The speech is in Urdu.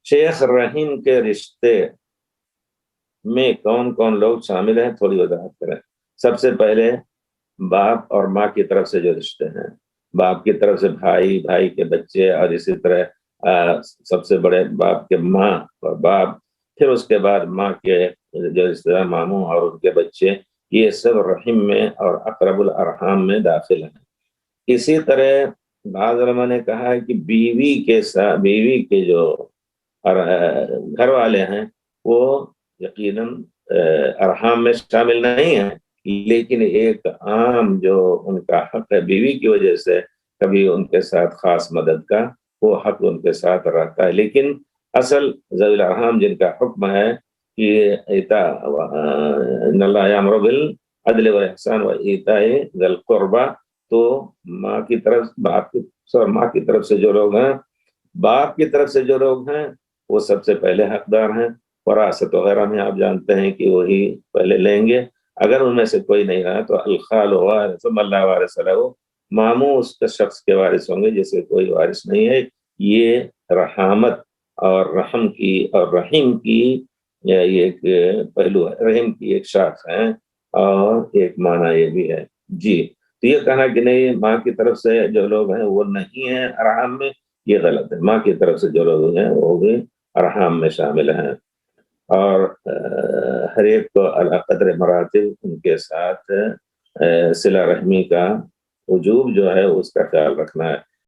شیخ رحم کے رشتے میں کون کون لوگ شامل ہیں تھوڑی وضاحت کریں۔ سب سے پہلے باپ اور ماں کی طرف سے جو رشتے ہیں، باپ کی طرف سے بھائی، بھائی کے بچے، اور اسی طرح سب سے بڑے باپ کے ماں اور باپ، پھر اس کے بعد ماں کے جو رشتے دار ماموں اور ان کے بچے، یہ سب رحم میں اور اقرب الارحام میں داخل ہیں۔ اسی طرح بعض علماء نے کہا ہے کہ بیوی کے ساتھ، بیوی کے جو گھر والے ہیں وہ یقیناً ارحام میں شامل نہیں ہیں، لیکن ایک عام جو ان کا حق ہے بیوی کی وجہ سے کبھی ان کے ساتھ خاص مدد کا، وہ حق ان کے ساتھ رہتا ہے۔ لیکن اصل ذوی الارحام جن کا حکم ہے کہ ان اللہ یامر بالعدل والاحسان وایتاء ذی القربی، تو ماں کی طرف، ماں کی طرف سے جو لوگ ہیں، باپ کی طرف سے جو لوگ ہیں، وہ سب سے پہلے حقدار ہیں۔ وراثت وغیرہ میں آپ جانتے ہیں کہ وہی پہلے لیں گے۔ اگر ان میں سے کوئی نہیں رہا تو الخال وارث من لا وارث لہ، ماموں اس کے شخص کے وارث ہوں گے جسے کوئی وارث نہیں ہے۔ یہ رحامت اور رحم کی اور رحیم کی یہ ایک پہلو ہے، رحم کی ایک شاخ ہے، اور ایک معنی یہ بھی ہے۔ جی، تو یہ کہنا کہ نہیں ماں کی طرف سے جو لوگ ہیں وہ نہیں ہیں ارحام میں، یہ غلط ہے۔ ماں کی طرف سے جو لوگ ہیں وہ بھی ارحام میں شامل ہیں، اور ہر ایک کو قدر مراتب ان کے ساتھ صلہ رحمی کا وجوب جو ہے اس کا خیال رکھنا ہے۔